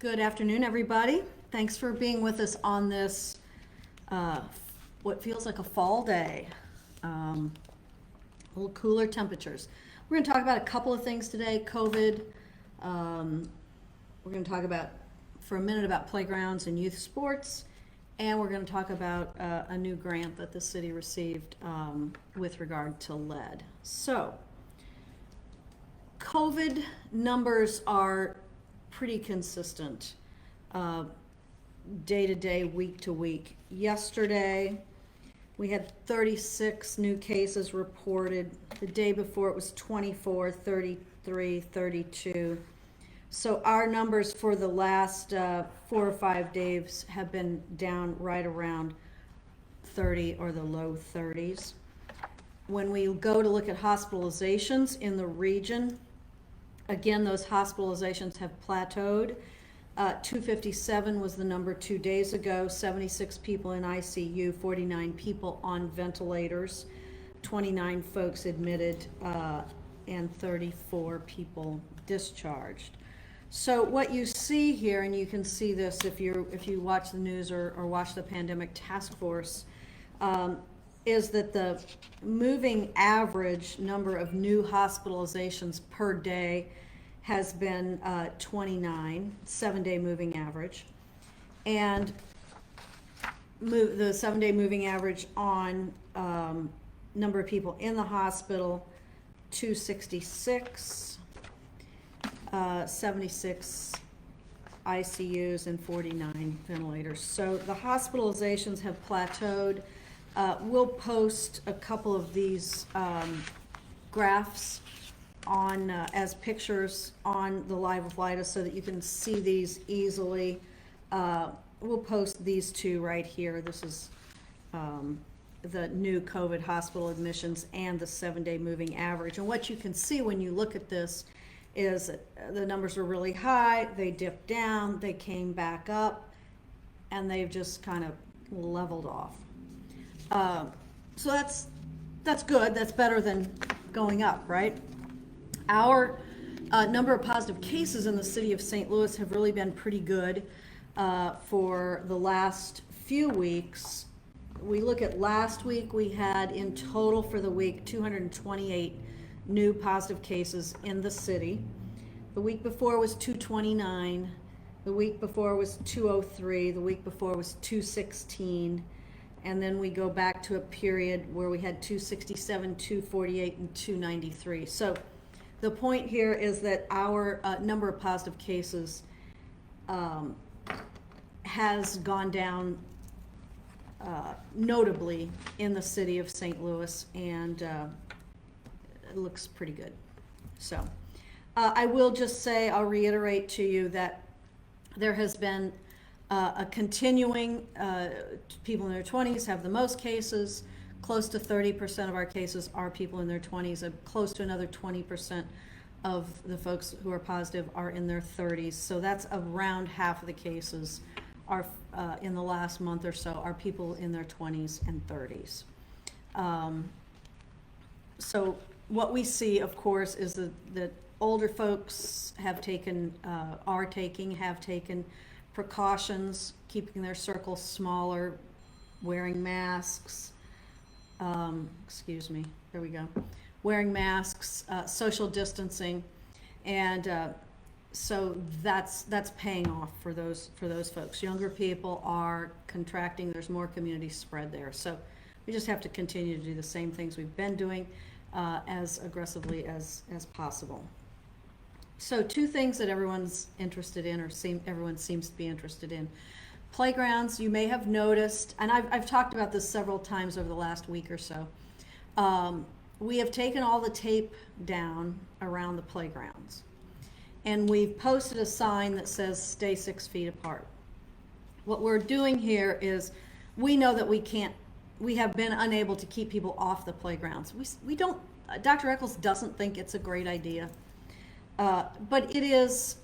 Good afternoon, everybody. Thanks for being with us on this, what feels like a fall day. A little cooler temperatures. We're going to talk about a couple of things today. COVID. We're going to talk about, for a minute, about playgrounds and youth sports. And we're going to talk about a new grant that the city received with regard to lead. So, COVID numbers are pretty consistent day to day, week to week. Yesterday, we had 36 new cases reported. The day before, it was 24, 33, 32. So our numbers for the last 4 or 5 days have been down right around 30 or the low 30s. When we go to look at hospitalizations in the region, again, those hospitalizations have plateaued. 257 was the number 2 days ago, 76 people in ICU, 49 people on ventilators, 29 folks admitted, and 34 people discharged. So what you see here, and you can see this if you watch the news or watch the pandemic task force, is that the moving average number of new hospitalizations per day has been 29, 7-day moving average. And the 7-day moving average on number of people in the hospital, 266, 76 ICUs and 49 ventilators. So the hospitalizations have plateaued. We'll post a couple of these graphs on as pictures on the Live with Lida so that you can see these easily. We'll post these two right here. This is the new COVID hospital admissions and the 7-day moving average. And what you can see when you look at this is that the numbers are really high, they dipped down, they came back up, and they've just kind of leveled off. So that's good. That's better than going up, right? Our number of positive cases in the city of St. Louis have really been pretty good for the last few weeks. We look at last week, we had in total for the week 228 new positive cases in the city. The week before was 229. The week before was 203. The week before was 216. And then we go back to a period where we had 267, 248, and 293. So the point here is that our number of positive cases has gone down notably in the city of St. Louis, and it looks pretty good. So I will just say, I'll reiterate to you that there has been a continuing, people in their 20s have the most cases. Close to 30% of our cases are people in their 20s. Close to another 20% of the folks who are positive are in their 30s. So that's around half of the cases are in the last month or so are people in their 20s and 30s. So what we see, of course, is that older folks have taken precautions, keeping their circles smaller, wearing masks, wearing masks, social distancing, and so that's paying off for those folks. Younger people are contracting. There's more community spread there. So we just have to continue to do the same things we've been doing as aggressively as possible. So 2 things that everyone's interested in, or everyone seems to be interested in. Playgrounds, you may have noticed, and I've talked about this several times over the last week or so. We have taken all the tape down around the playgrounds, and we've posted a sign that says stay 6 feet apart. What we're doing here is, we know that we have been unable to keep people off the playgrounds. We don't, Dr. Eccles doesn't think it's a great idea. But it is,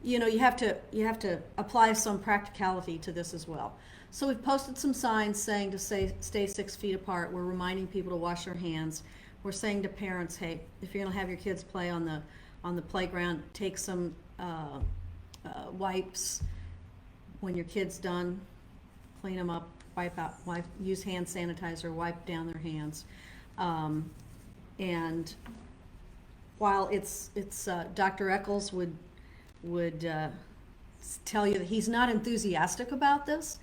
you have to apply some practicality to this as well. So we've posted some signs saying to stay 6 feet apart. We're reminding people to wash their hands. We're saying to parents, hey, if you're going to have your kids play on the playground, take some wipes. When your kid's done, clean them up, use hand sanitizer, wipe down their hands. And while Dr. Eccles would tell you that he's not enthusiastic about this,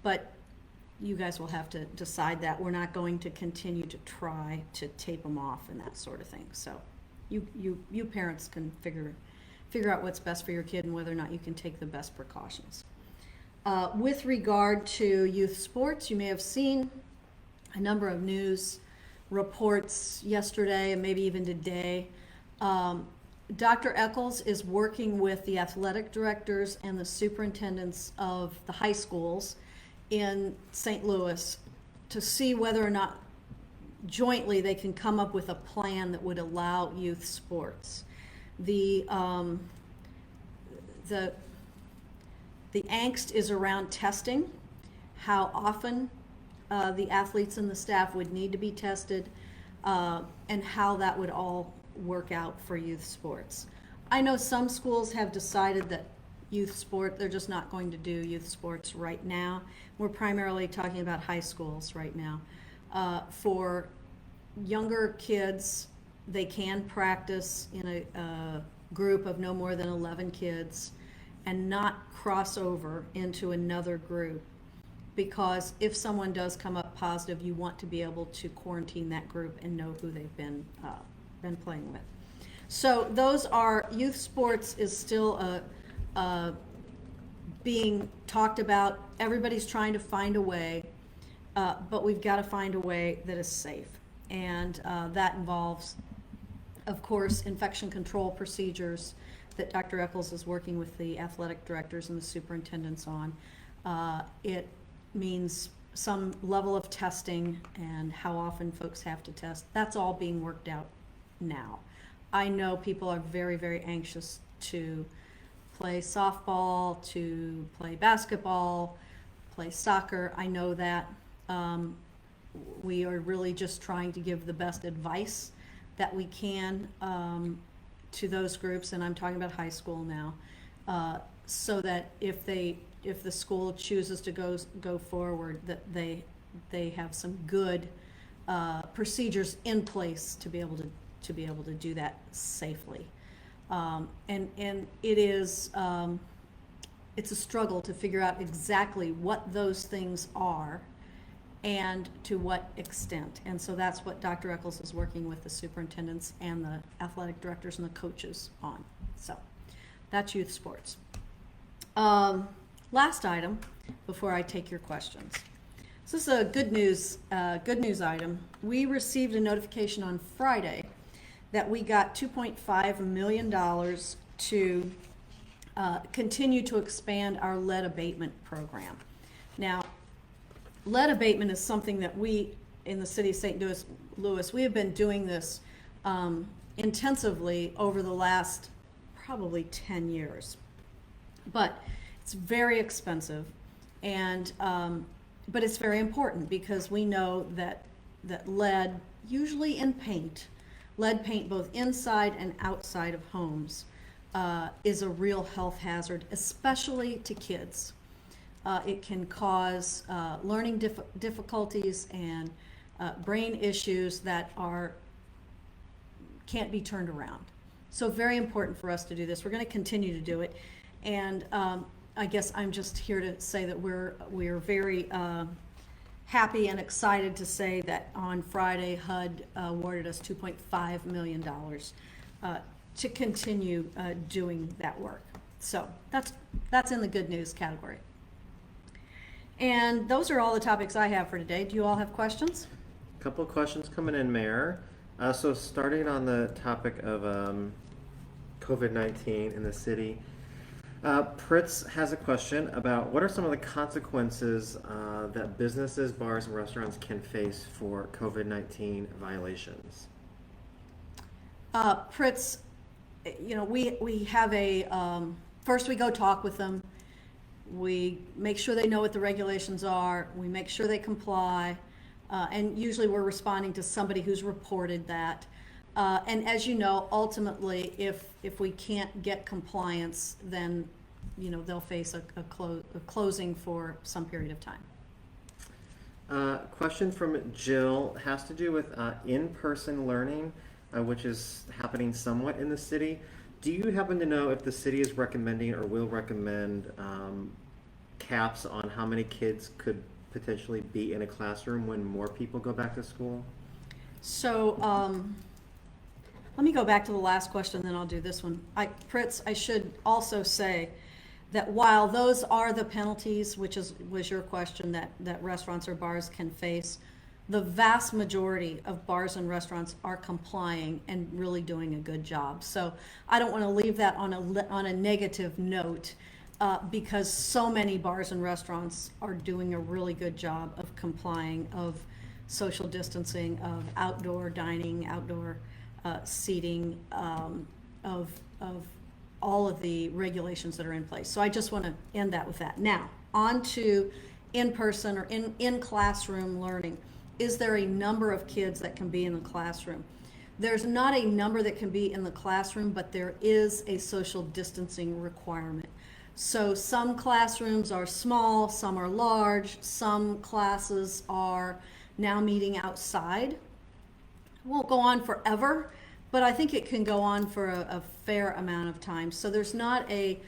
but you guys will have to decide that. We're not going to continue to try to tape them off and that sort of thing. So you parents can figure out what's best for your kid and whether or not you can take the best precautions. With regard to youth sports, you may have seen a number of news reports yesterday and maybe even today. Dr. Eccles is working with the athletic directors and the superintendents of the high schools in St. Louis to see whether or not jointly they can come up with a plan that would allow youth sports. The angst is around testing, how often the athletes and the staff would need to be tested, and how that would all work out for youth sports. I know some schools have decided that they're just not going to do youth sports right now. We're primarily talking about high schools right now. For younger kids, they can practice in a group of no more than 11 kids and not cross over into another group, because if someone does come up positive, you want to be able to quarantine that group and know who they've been playing with. So those are, youth sports is still being talked about. Everybody's trying to find a way, but we've got to find a way that is safe. And that involves, of course, infection control procedures that Dr. Eccles is working with the athletic directors and the superintendents on. It means some level of testing and how often folks have to test. That's all being worked out now. I know people are very, very anxious to play softball, to play basketball, play soccer. I know that. We are really just trying to give the best advice that we can to those groups, and I'm talking about high school now, so that if the school chooses to go forward, that they have some good procedures in place to be able to do that safely. And it is it's a struggle to figure out exactly what those things are and to what extent. And so that's what Dr. Eccles is working with the superintendents and the athletic directors and the coaches on. So that's youth sports. Last item before I take your questions. So this is a good news item. We received a notification on Friday that we got $2.5 million to continue to expand our lead abatement program. Now, lead abatement is something that we in the city of St. Louis, we have been doing this intensively over the last probably 10 years. But it's very expensive, and but it's very important because we know that lead, usually in paint, lead paint both inside and outside of homes, is a real health hazard, especially to kids. It can cause learning difficulties and brain issues that can't be turned around. So very important for us to do this. We're going to continue to do it, and I guess I'm just here to say that we're very happy and excited to say that on Friday HUD awarded us $2.5 million to continue doing that work. So that's in the good news category. And those are all the topics I have for today. Do you all have questions? A couple of questions coming in, Mayor. So starting on the topic of COVID-19 in the city, Pritz has a question about what are some of the consequences that businesses, bars, and restaurants can face for COVID-19 violations? Pritz, we have first we go talk with them. We make sure they know what the regulations are. We make sure they comply. And usually we're responding to somebody who's reported that. And as you know, ultimately, if we can't get compliance, then, they'll face a closing for some period of time. Question from Jill has to do with in-person learning, which is happening somewhat in the city. Do you happen to know if the city is recommending or will recommend caps on how many kids could potentially be in a classroom when more people go back to school? So, let me go back to the last question, then I'll do this one. Pritz, I should also say that while those are the penalties, was your question, that restaurants or bars can face, the vast majority of bars and restaurants are complying and really doing a good job. So I don't want to leave that on a negative note, because so many bars and restaurants are doing a really good job of complying, of social distancing, of outdoor dining, outdoor seating, of all of the regulations that are in place. So I just want to end that with that. Now, on to in-person or in classroom learning. Is there a number of kids that can be in the classroom? There's not a number that can be in the classroom, but there is a social distancing requirement. So some classrooms are small, some are large, some classes are now meeting outside. It won't go on forever, but I think it can go on for a fair amount of time. So there's not a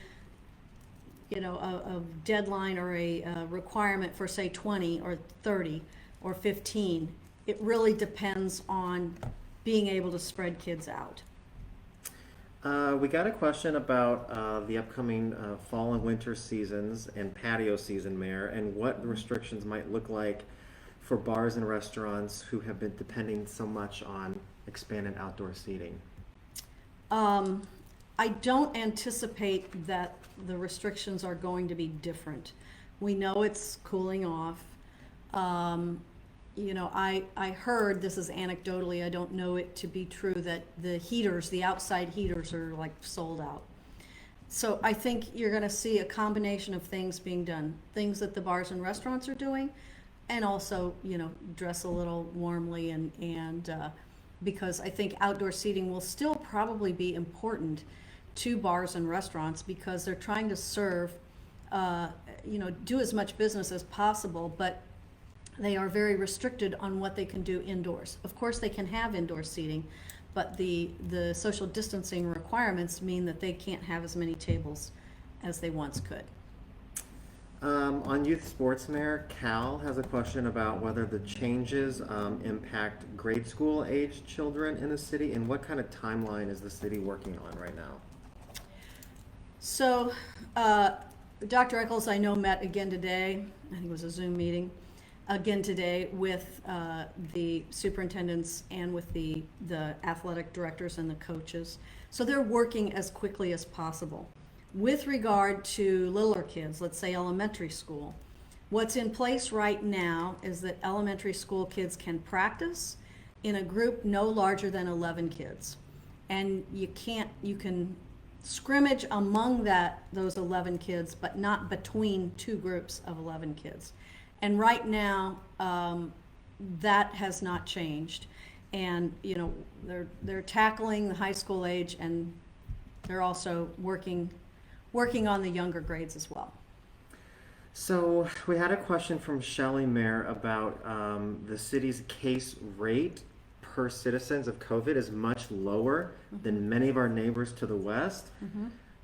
deadline or a requirement for, say, 20 or 30 or 15. It really depends on being able to spread kids out. We got a question about the upcoming fall and winter seasons and patio season, Mayor, and what the restrictions might look like for bars and restaurants who have been depending so much on expanded outdoor seating. I don't anticipate that the restrictions are going to be different. We know it's cooling off. I heard, this is anecdotally, I don't know it to be true, that the outside heaters are like sold out. So I think you're going to see a combination of things being done, things that the bars and restaurants are doing, and also, dress a little warmly and because I think outdoor seating will still probably be important to bars and restaurants because they're trying to serve, do as much business as possible, but they are very restricted on what they can do indoors. Of course, they can have indoor seating, but the social distancing requirements mean that they can't have as many tables as they once could. On youth sports, Mayor, Cal has a question about whether the changes impact grade school age children in the city, and what kind of timeline is the city working on right now? So, Dr. Eccles, I know, met again today, I think it was a Zoom meeting, again today with the superintendents and with the athletic directors and the coaches. So they're working as quickly as possible. With regard to littler kids, let's say elementary school, what's in place right now is that elementary school kids can practice in a group no larger than 11 kids. And you can scrimmage among those 11 kids, but not between two groups of 11 kids. And right now, that has not changed. And, they're tackling the high school age, and they're also working on the younger grades as well. So we had a question from Shelley, Mayor, about the city's case rate per citizens of COVID is much lower than many of our neighbors to the west.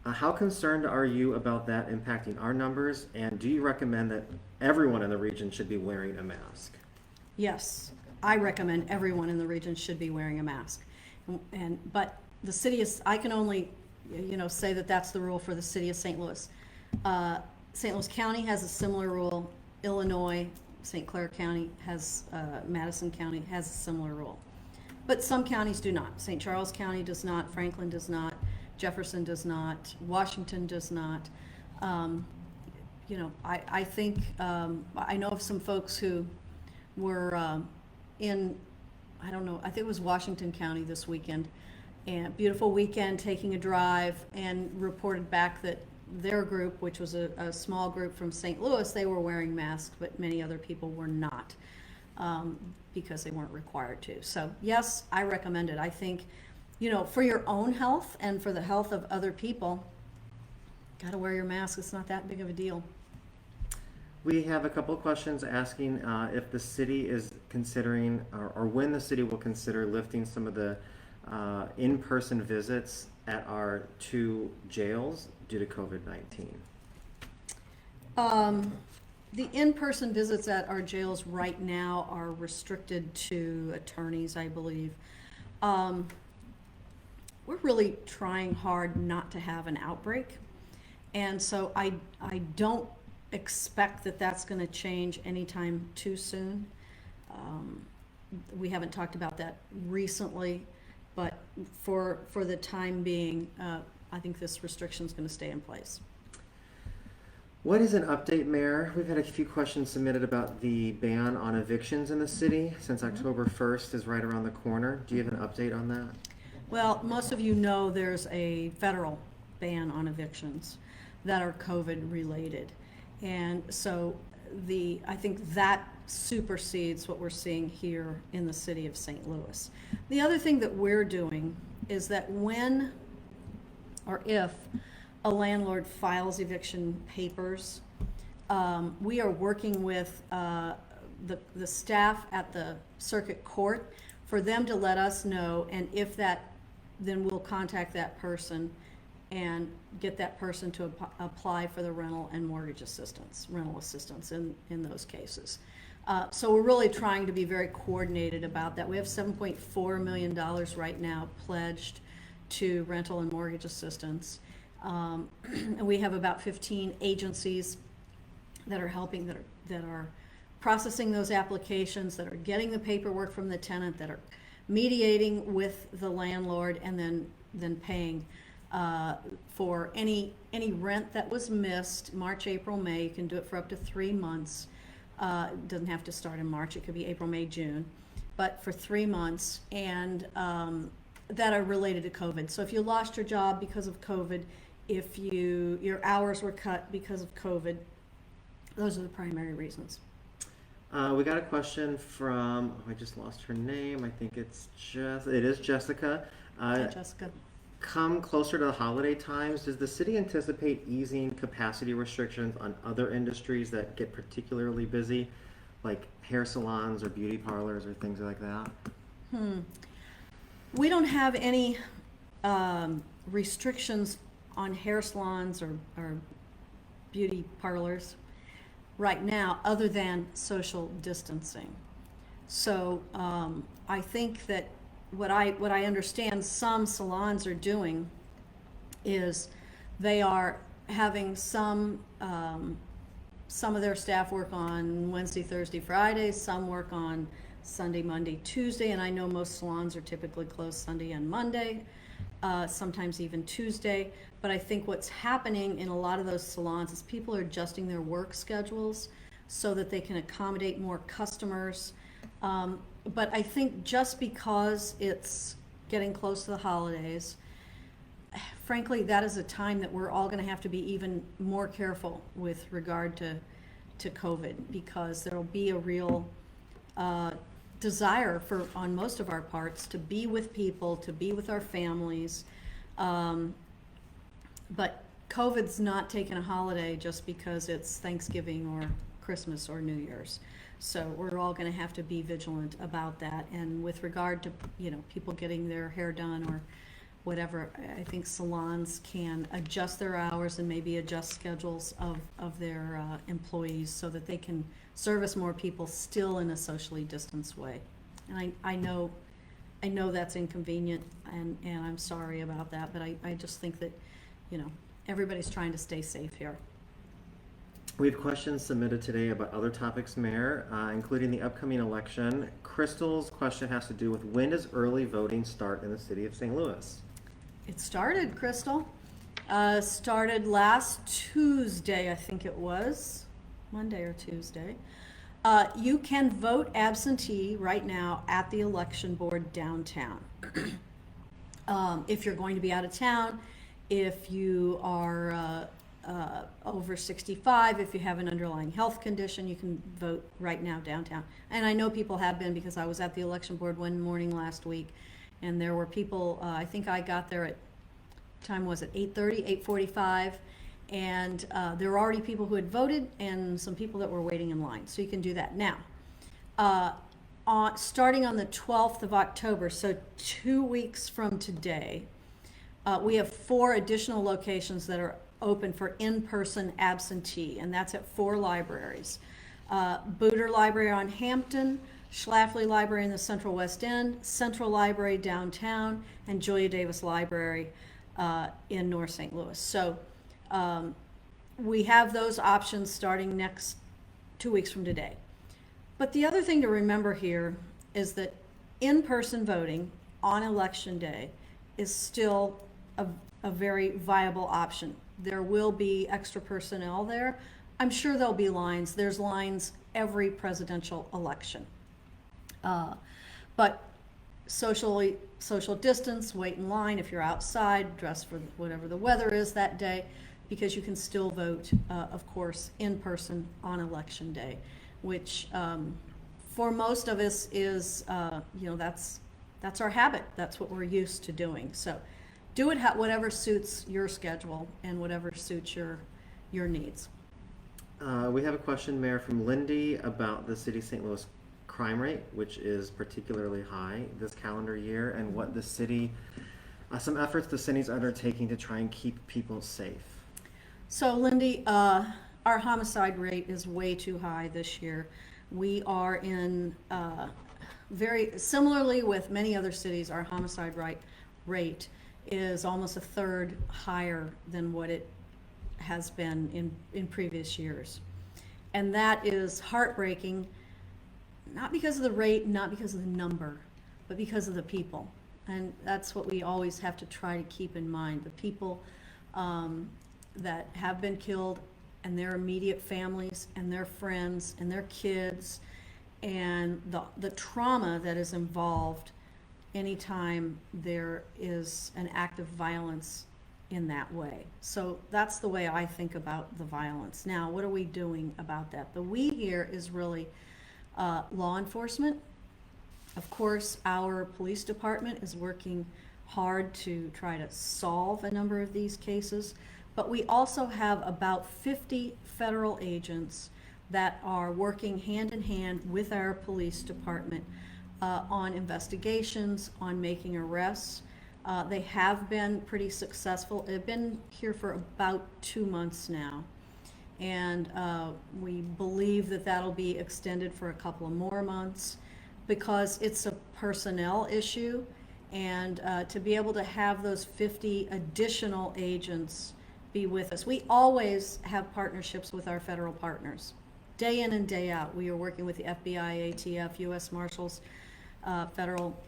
How concerned are you about that impacting our numbers, and do you recommend that everyone in the region should be wearing a mask? Yes, I recommend everyone in the region should be wearing a mask. But the city I can only say that that's the rule for the city of St. Louis. St. Louis County has a similar rule. Illinois, St. Clair County has, Madison County has a similar rule. But some counties do not. St. Charles County does not, Franklin does not, Jefferson does not, Washington does not. I think, I know of some folks who were I think it was Washington County this weekend, and beautiful weekend, taking a drive, and reported back that their group, which was a small group from St. Louis, they were wearing masks, but many other people were not. because they weren't required to. So yes, I recommend it. I think, for your own health and for the health of other people, gotta wear your mask. It's not that big of a deal. We have a couple of questions asking if the city is considering, or when the city will consider lifting some of the in-person visits at our 2 jails due to COVID-19. The in-person visits at our jails right now are restricted to attorneys, I believe. We're really trying hard not to have an outbreak. And so I don't expect that that's going to change anytime too soon. We haven't talked about that recently, but for the time being, I think this restriction is going to stay in place. What is an update, Mayor? We've had a few questions submitted about the ban on evictions in the city since October 1st is right around the corner. Do you have an update on that? Well, most of you know there's a federal ban on evictions that are COVID related. And so I think that supersedes what we're seeing here in the city of St. Louis. The other thing that we're doing is that when or if a landlord files eviction papers, we are working with the staff at the circuit court for them to let us know, and if that, then we'll contact that person and get that person to apply for the rental and mortgage assistance, rental assistance in those cases. So we're really trying to be very coordinated about that. We have $7.4 million right now pledged to rental and mortgage assistance. And we have about 15 agencies that are helping, that are processing those applications, that are getting the paperwork from the tenant, that are mediating with the landlord, and then paying for any rent that was missed, March, April, May. You can do it for up to 3 months. It doesn't have to start in March. It could be April, May, June, but for 3 months, and that are related to COVID. So if you lost your job because of COVID, if your hours were cut because of COVID, those are the primary reasons. We got a question from, I just lost her name. I think it is Jessica. Hi, Jessica. Come closer to the holiday times, does the city anticipate easing capacity restrictions on other industries that get particularly busy, like hair salons or beauty parlors or things like that? We don't have any restrictions on hair salons or beauty parlors right now, other than social distancing. So I think that what I understand some salons are doing is they are having some of their staff work on Wednesday, Thursday, Friday, some work on Sunday, Monday, Tuesday, and I know most salons are typically closed Sunday and Monday, sometimes even Tuesday. But I think what's happening in a lot of those salons is people are adjusting their work schedules so that they can accommodate more customers. But I think just because it's getting close to the holidays, frankly, that is a time that we're all going to have to be even more careful with regard to COVID, because there will be a real desire on most of our parts to be with people, to be with our families. But COVID's not taking a holiday just because it's Thanksgiving or Christmas or New Year's. So we're all going to have to be vigilant about that. And with regard to, people getting their hair done or whatever, I think salons can adjust their hours and maybe adjust schedules of their employees so that they can service more people still in a socially distanced way. And I know that's inconvenient, and I'm sorry about that, but I just think that, everybody's trying to stay safe here. We have questions submitted today about other topics, Mayor, including the upcoming election. Crystal's question has to do with, when does early voting start in the city of St. Louis? It started, Crystal. Started last Tuesday, I think it was. Monday or Tuesday. You can vote absentee right now at the election board downtown. If you're going to be out of town, if you are over 65. If you have an underlying health condition, you can vote right now downtown. And I know people have been, because I was at the election board one morning last week, and there were people, I think I got there at, time was it 8:30, 8:45, and there were already people who had voted and some people that were waiting in line. So you can do that now. Starting on the 12th of October, so 2 weeks from today, we have 4 additional locations that are open for in-person absentee, and that's at 4 libraries. Booter Library on Hampton, Schlafly Library in the Central West End, Central Library downtown, and Julia Davis Library in North St. Louis. So we have those options starting next 2 weeks from today. But the other thing to remember here is that in-person voting on election day is still a very viable option. There will be extra personnel there. I'm sure there'll be lines. There's lines every presidential election. But social distance, wait in line if you're outside, dress for whatever the weather is that day, because you can still vote, of course, in person on election day, which for most of us is, that's our habit. That's what we're used to doing. So do it whatever suits your schedule and whatever suits your needs. We have a question, Mayor, from Lindy about the city of St. Louis crime rate, which is particularly high this calendar year, and what the city, some efforts the city's undertaking to try and keep people safe. So Lindy, our homicide rate is way too high this year. We are in, very similarly with many other cities, our homicide rate is almost a third higher than what it has been in previous years. And that is heartbreaking, not because of the rate, not because of the number, but because of the people. And that's what we always have to try to keep in mind. The people that have been killed, and their immediate families and their friends and their kids, and the trauma that is involved anytime there is an act of violence in that way. So that's the way I think about the violence. Now, what are we doing about that? The we here is really law enforcement. Of course, our police department is working hard to try to solve a number of these cases, but we also have about 50 federal agents that are working hand in hand with our police department on investigations, on making arrests. They have been pretty successful. They've been here for about 2 months now, and we believe that that'll be extended for a couple of more months, because it's a personnel issue, and to be able to have those 50 additional agents be with us. We always have partnerships with our federal partners. Day in and day out, we are working with the FBI, ATF, U.S. Marshals, federal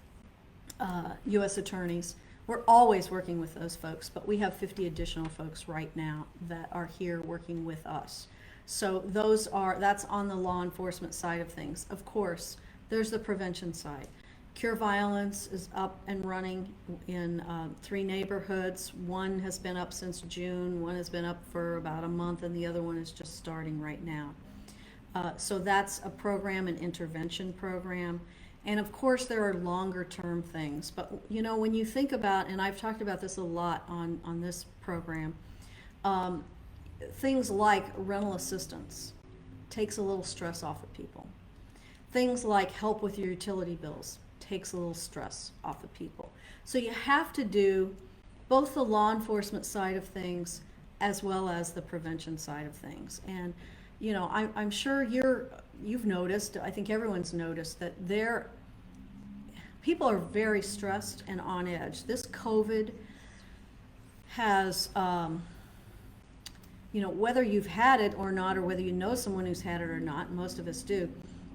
U.S. attorneys. We're always working with those folks, but we have 50 additional folks right now that are here working with us. So that's on the law enforcement side of things. Of course, there's the prevention side. Cure Violence is up and running in 3 neighborhoods. One has been up since June, one has been up for about a month, and the other one is just starting right now. So that's a program, an intervention program. And of course, there are longer term things. But you know, when you think about, and I've talked about this a lot on this program, things like rental assistance takes a little stress off of people. Things like help with your utility bills takes a little stress off of people. So you have to do both the law enforcement side of things as well as the prevention side of things. And you know, I'm sure you've noticed, I think everyone's noticed, that people are very stressed and on edge. This COVID has, you know, whether you've had it or not, or whether you know someone who's had it or not, most of us do,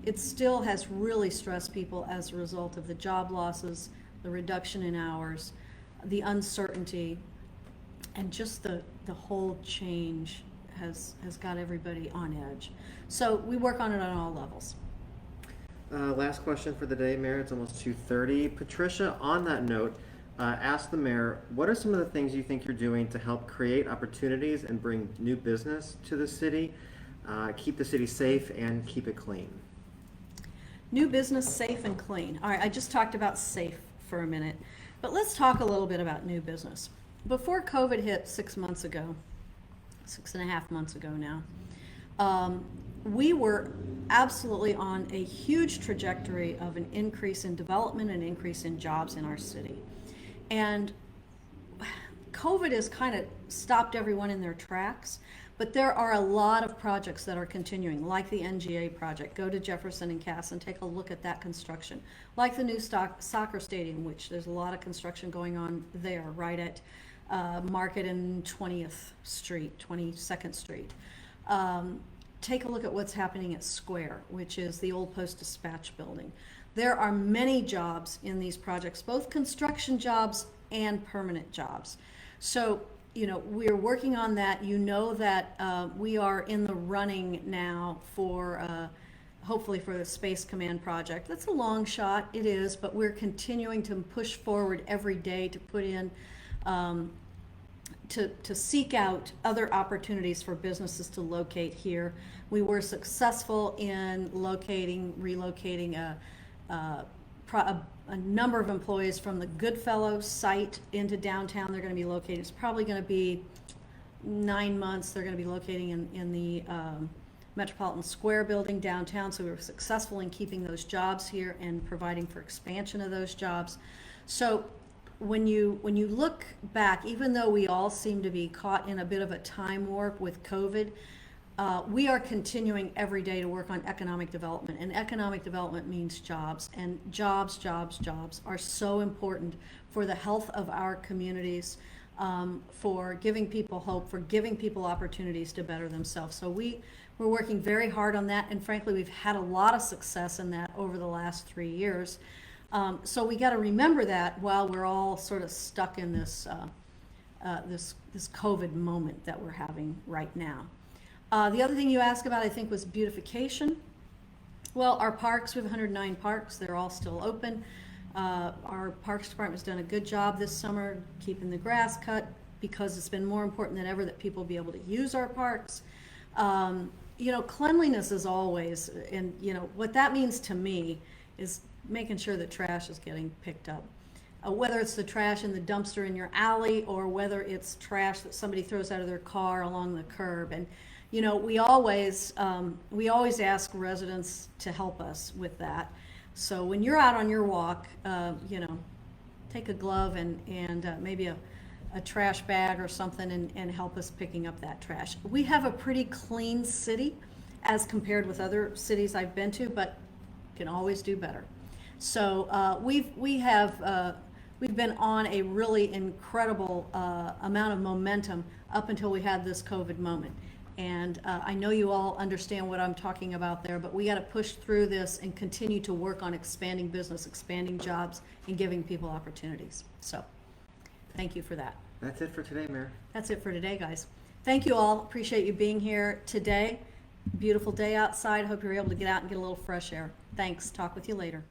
it still has really stressed people as a result of the job losses, the reduction in hours, the uncertainty, and just the whole change has got everybody on edge. So we work on it on all levels. Last question for the day, Mayor. It's almost 2:30. Patricia, on that note, ask the mayor, what are some of the things you think you're doing to help create opportunities and bring new business to the city, keep the city safe, and keep it clean? New business, safe and clean. All right, I just talked about safe for a minute, but let's talk a little bit about new business. Before COVID hit 6 months ago, 6.5 months ago now, we were absolutely on a huge trajectory of an increase in development and increase in jobs in our city. And COVID has kind of stopped everyone in their tracks, but there are a lot of projects that are continuing, like the NGA project. Go to Jefferson and Cass and take a look at that construction. Like the new soccer stadium, which there's a lot of construction going on there, right at Market and 20th Street, 22nd Street. Take a look at what's happening at Square, which is the old Post-Dispatch building. There are many jobs in these projects, both construction jobs and permanent jobs. So, you know, we're working on that. You know that we are in the running now for, hopefully for the Space Command project. That's a long shot, it is, but we're continuing to push forward every day to put in, to seek out other opportunities for businesses to locate here. We were successful in relocating a number of employees from the Goodfellow site into downtown. They're going to be located, it's probably going to be 9 months. They're going to be locating in the Metropolitan Square building downtown. So we were successful in keeping those jobs here and providing for expansion of those jobs. So when you look back, even though we all seem to be caught in a bit of a time warp with COVID, we are continuing every day to work on economic development, and economic development means jobs, and jobs are so important for the health of our communities, for giving people hope, for giving people opportunities to better themselves. So we're working very hard on that, and frankly, we've had a lot of success in that over the last 3 years. So we got to remember that while we're all sort of stuck in this this COVID moment that we're having right now. The other thing you asked about, I think, was beautification. Well, our parks, we have 109 parks. They're all still open. Our Parks Department's done a good job this summer keeping the grass cut, because it's been more important than ever that people be able to use our parks. You know, cleanliness is always, and you know, what that means to me is making sure that trash is getting picked up. Whether it's the trash in the dumpster in your alley, or whether it's trash that somebody throws out of their car along the curb. And you know, we always ask residents to help us with that. So when you're out on your walk, you know, take a glove and maybe a trash bag or something, and help us picking up that trash. We have a pretty clean city as compared with other cities I've been to, but can always do better. So we've been on a really incredible amount of momentum up until we had this COVID moment. And I know you all understand what I'm talking about there, but we got to push through this and continue to work on expanding business, expanding jobs, and giving people opportunities. So thank you for that. That's it for today, Mayor. That's it for today, guys. Thank you all. Appreciate you being here today. Beautiful day outside. Hope you're able to get out and get a little fresh air. Thanks. Talk with you later.